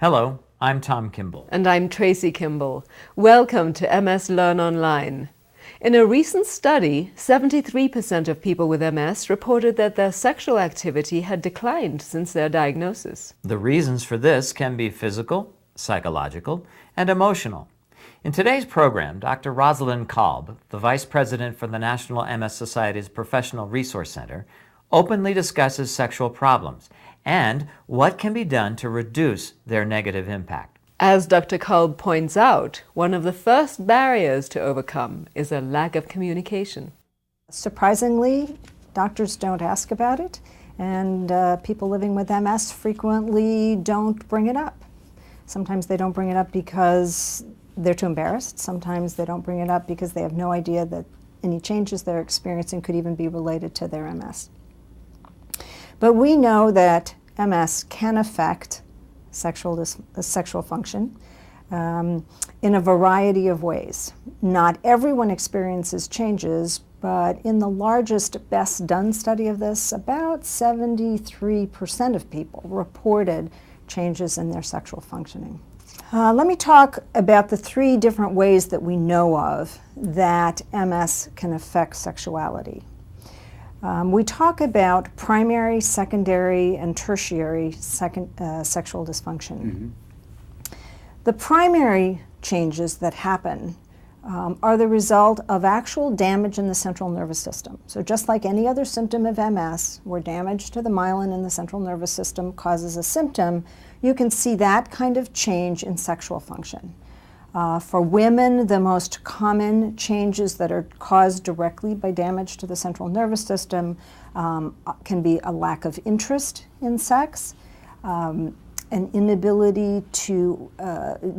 Hello, I'm Tom Kimball. And I'm Tracy Kimball. Welcome to MS Learn Online. In a recent study, 73% of people with MS reported that their sexual activity had declined since their diagnosis. The reasons for this can be physical, psychological, and emotional. In today's program, Dr. Rosalind Kolb, the Vice President for the National MS Society's Professional Resource Center, openly discusses sexual problems and what can be done to reduce their negative impact. As Dr. Kolb points out, one of the first barriers to overcome is a lack of communication. Surprisingly, doctors don't ask about it, and people living with MS frequently don't bring it up. Sometimes they don't bring it up because they're too embarrassed. Sometimes they don't bring it up because they have no idea that any changes they're experiencing could even be related to their MS. But we know that MS can affect sexual function in a variety of ways. Not everyone experiences changes, but in the largest, best done study of this, about 73% of people reported changes in their sexual functioning. Let me talk about the three different ways that we know of that MS can affect sexuality. We talk about primary, secondary, and tertiary sexual dysfunction. Mm-hmm. The primary changes that happen are the result of actual damage in the central nervous system. So just like any other symptom of MS, where damage to the myelin in the central nervous system causes a symptom, you can see that kind of change in sexual function. For women, the most common changes that are caused directly by damage to the central nervous system can be a lack of interest in sex, an inability to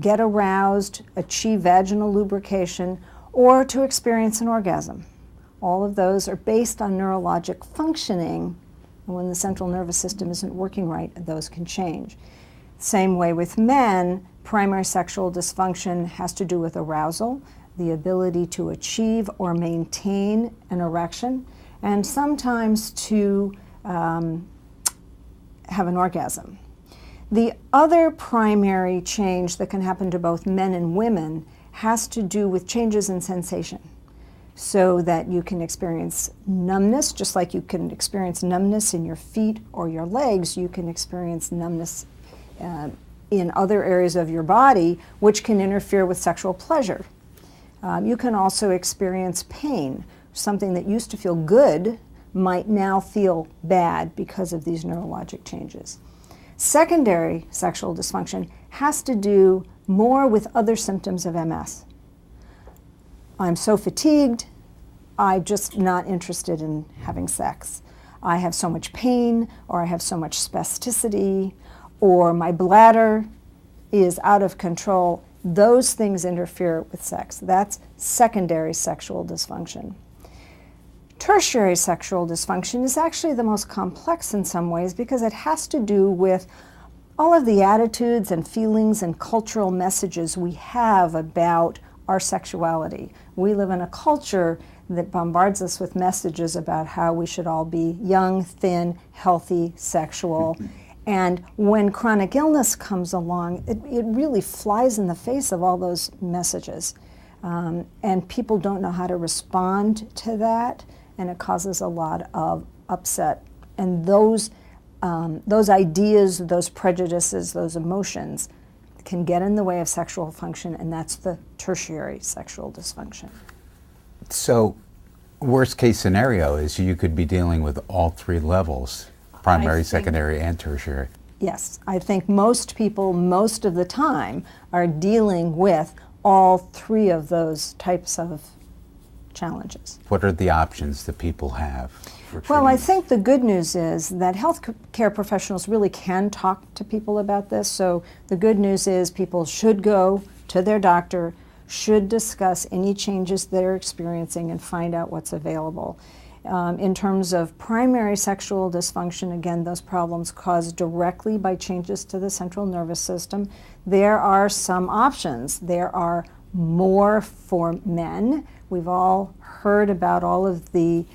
get aroused, achieve vaginal lubrication, or to experience an orgasm. All of those are based on neurologic functioning, and when the central nervous system isn't working right, those can change. Same way with men, primary sexual dysfunction has to do with arousal, the ability to achieve or maintain an erection, and sometimes to have an orgasm. The other primary change that can happen to both men and women has to do with changes in sensation, so that you can experience numbness, just like you can experience numbness in your feet or your legs, you can experience numbness in other areas of your body, which can interfere with sexual pleasure. You can also experience pain. Something that used to feel good might now feel bad because of these neurologic changes. Secondary sexual dysfunction has to do more with other symptoms of MS. I'm so fatigued, I'm just not interested in having sex. I have so much pain, or I have so much spasticity, or my bladder is out of control. Those things interfere with sex. That's secondary sexual dysfunction. Tertiary sexual dysfunction is actually the most complex in some ways because it has to do with all of the attitudes and feelings and cultural messages we have about our sexuality. We live in a culture that bombards us with messages about how we should all be young, thin, healthy, sexual. And when chronic illness comes along, it really flies in the face of all those messages. And people don't know how to respond to that, and it causes a lot of upset. And those ideas, those prejudices, those emotions can get in the way of sexual function, and that's the tertiary sexual dysfunction. So, worst case scenario is you could be dealing with all three levels. Primary, secondary, and tertiary. Yes, I think most people, most of the time, are dealing with all three of those types of challenges. What are the options that people have for treatment? Well, I think the good news is that healthcare professionals really can talk to people about this. So the good news is people should go to their doctor, should discuss any changes they're experiencing and find out what's available. In terms of primary sexual dysfunction, again, those problems caused directly by changes to the central nervous system, there are some options. There are more for men. We've all heard about all of the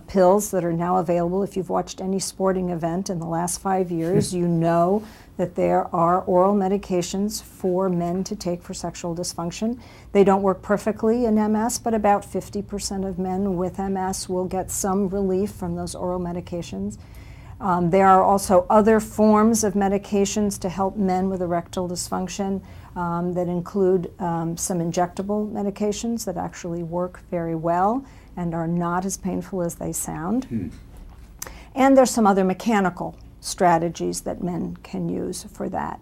pills that are now available. If you've watched any sporting event in the last 5 years, you know that there are oral medications for men to take for sexual dysfunction. They don't work perfectly in MS, but about 50% of men with MS will get some relief from those oral medications. There are also other forms of medications to help men with erectile dysfunction that include some injectable medications that actually work very well and are not as painful as they sound. And there's some other mechanical strategies that men can use for that.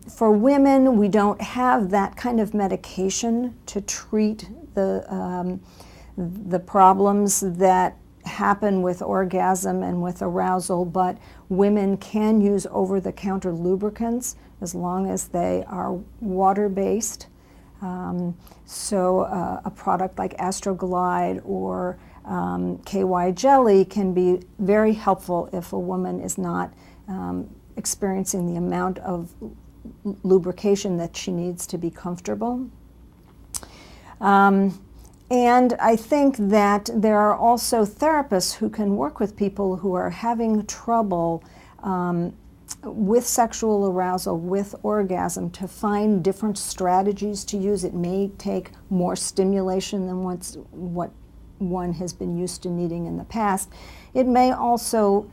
For women, we don't have that kind of medication to treat the problems that happen with orgasm and with arousal, but women can use over-the-counter lubricants as long as they are water-based. So a product like Astroglide or KY jelly can be very helpful if a woman is not experiencing the amount of lubrication that she needs to be comfortable. And I think that there are also therapists who can work with people who are having trouble with sexual arousal, with orgasm, to find different strategies to use. It may take more stimulation than what one has been used to needing in the past. It may also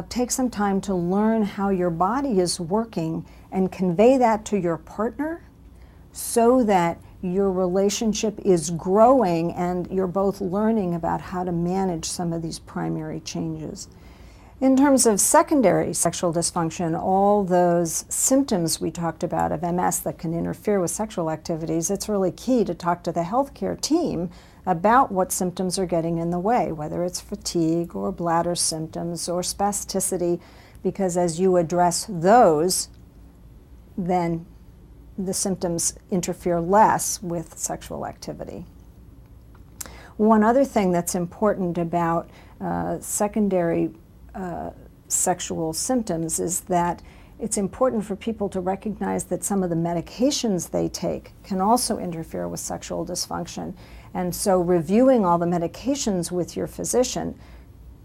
take some time to learn how your body is working and convey that to your partner so that your relationship is growing and you're both learning about how to manage some of these primary changes. In terms of secondary sexual dysfunction, all those symptoms we talked about of MS that can interfere with sexual activities, it's really key to talk to the healthcare team about what symptoms are getting in the way, whether it's fatigue or bladder symptoms or spasticity, because as you address those, then the symptoms interfere less with sexual activity. One other thing that's important about secondary sexual symptoms is that it's important for people to recognize that some of the medications they take can also interfere with sexual dysfunction. And so reviewing all the medications with your physician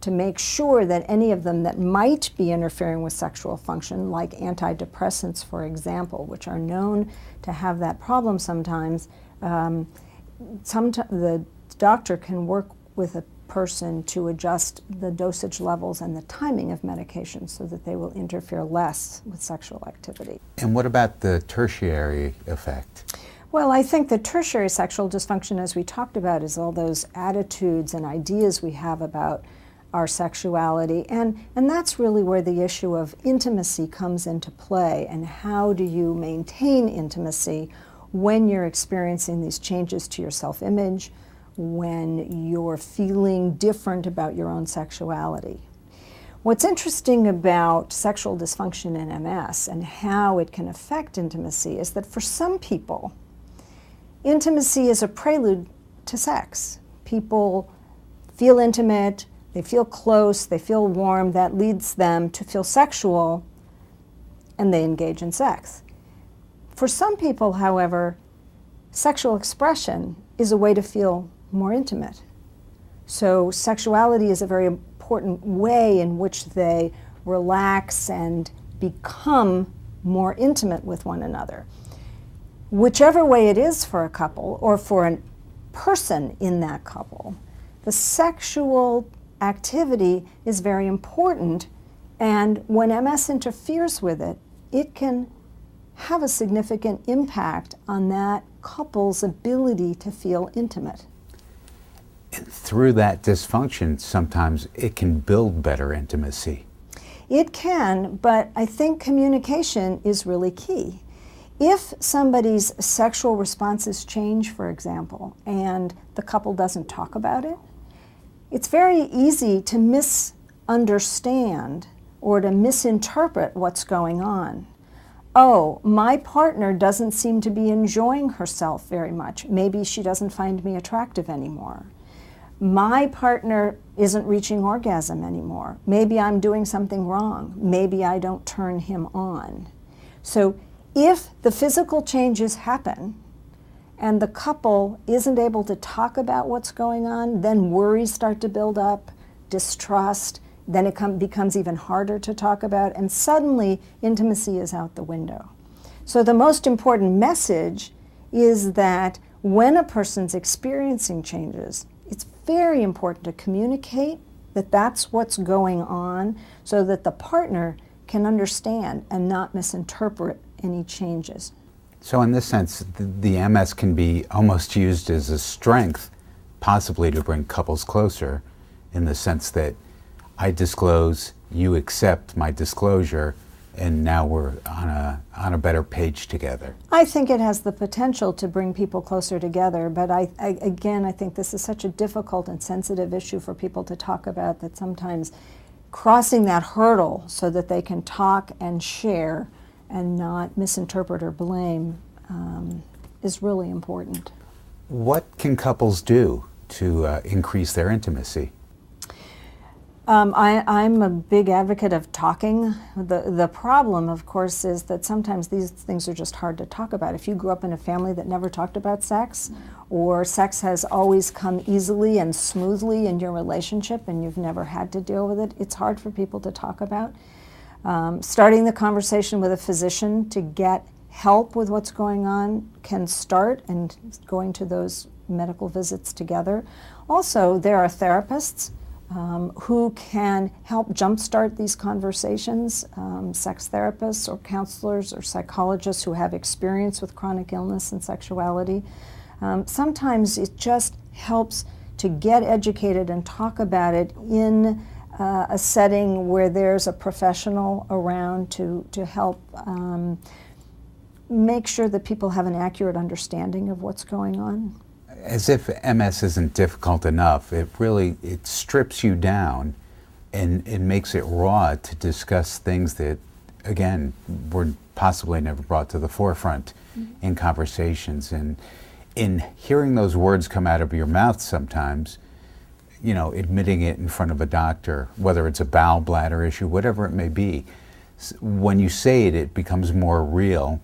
to make sure that any of them that might be interfering with sexual function, like antidepressants, for example, which are known to have that problem sometimes, the doctor can work with a person to adjust the dosage levels and the timing of medications so that they will interfere less with sexual activity. And what about the tertiary effect? Well, I think the tertiary sexual dysfunction, as we talked about, is all those attitudes and ideas we have about our sexuality, and that's really where the issue of intimacy comes into play, and how do you maintain intimacy when you're experiencing these changes to your self-image, when you're feeling different about your own sexuality. What's interesting about sexual dysfunction in MS and how it can affect intimacy is that for some people, intimacy is a prelude to sex. People feel intimate, they feel close, they feel warm, that leads them to feel sexual, and they engage in sex. For some people, however, sexual expression is a way to feel more intimate. So sexuality is a very important way in which they relax and become more intimate with one another. Whichever way it is for a couple or for a person in that couple, the sexual activity is very important, and when MS interferes with it, it can have a significant impact on that couple's ability to feel intimate. And through that dysfunction, sometimes it can build better intimacy. It can, but I think communication is really key. If somebody's sexual responses change, for example, and the couple doesn't talk about it, it's very easy to misunderstand or to misinterpret what's going on. Oh, my partner doesn't seem to be enjoying herself very much. Maybe she doesn't find me attractive anymore. My partner isn't reaching orgasm anymore. Maybe I'm doing something wrong. Maybe I don't turn him on. So if the physical changes happen and the couple isn't able to talk about what's going on, then worries start to build up, distrust, then it becomes even harder to talk about, and suddenly intimacy is out the window. So the most important message is that when a person's experiencing changes, it's very important to communicate that that's what's going on so that the partner can understand and not misinterpret any changes. So in this sense, the MS can be almost used as a strength, possibly to bring couples closer, in the sense that I disclose, you accept my disclosure, and now we're on a better page together. I think it has the potential to bring people closer together, but I think this is such a difficult and sensitive issue for people to talk about that sometimes crossing that hurdle so that they can talk and share and not misinterpret or blame is really important. What can couples do to increase their intimacy? I'm a big advocate of talking. The problem, of course, is that sometimes these things are just hard to talk about. If you grew up in a family that never talked about sex, or sex has always come easily and smoothly in your relationship and you've never had to deal with it, it's hard for people to talk about. Starting the conversation with a physician to get help with what's going on can start, and going to those medical visits together. Also, there are therapists who can help jumpstart these conversations, sex therapists or counselors or psychologists who have experience with chronic illness and sexuality. Sometimes it just helps to get educated and talk about it in a setting where there's a professional around to help make sure that people have an accurate understanding of what's going on. As if MS isn't difficult enough, it strips you down and it makes it raw to discuss things that, again, were possibly never brought to the forefront in conversations. And in hearing those words come out of your mouth sometimes, admitting it in front of a doctor, whether it's a bowel bladder issue, whatever it may be, when you say it, it becomes more real,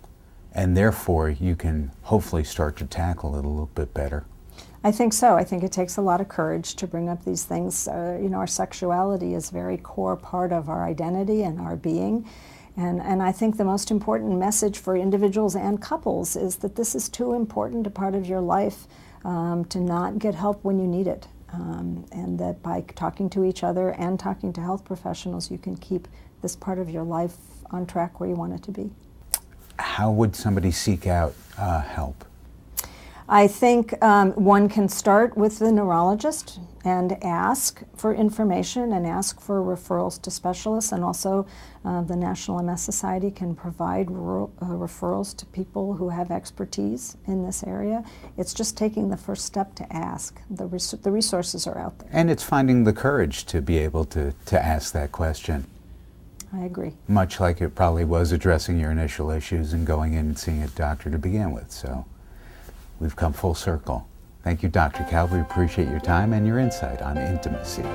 and therefore you can hopefully start to tackle it a little bit better. I think so. I think it takes a lot of courage to bring up these things. Our sexuality is a very core part of our identity and our being. And I think the most important message for individuals and couples is that this is too important a part of your life to not get help when you need it. And that by talking to each other and talking to health professionals, you can keep this part of your life on track where you want it to be. How would somebody seek out help? I think one can start with the neurologist and ask for information and ask for referrals to specialists, and also the National MS Society can provide referrals to people who have expertise in this area. It's just taking the first step to ask. The resources are out there. And it's finding the courage to be able to ask that question. I agree. Much like it probably was addressing your initial issues and going in and seeing a doctor to begin with. So we've come full circle. Thank you, Dr. Kalb. We appreciate your time and your insight on intimacy.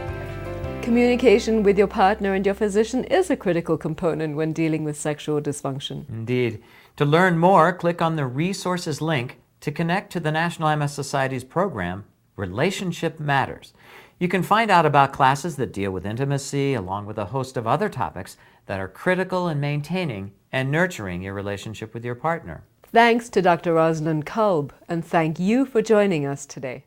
Communication with your partner and your physician is a critical component when dealing with sexual dysfunction. Indeed. To learn more, click on the resources link to connect to the National MS Society's program, Relationship Matters. You can find out about classes that deal with intimacy, along with a host of other topics that are critical in maintaining and nurturing your relationship with your partner. Thanks to Dr. Rosalind Kolb, and thank you for joining us today.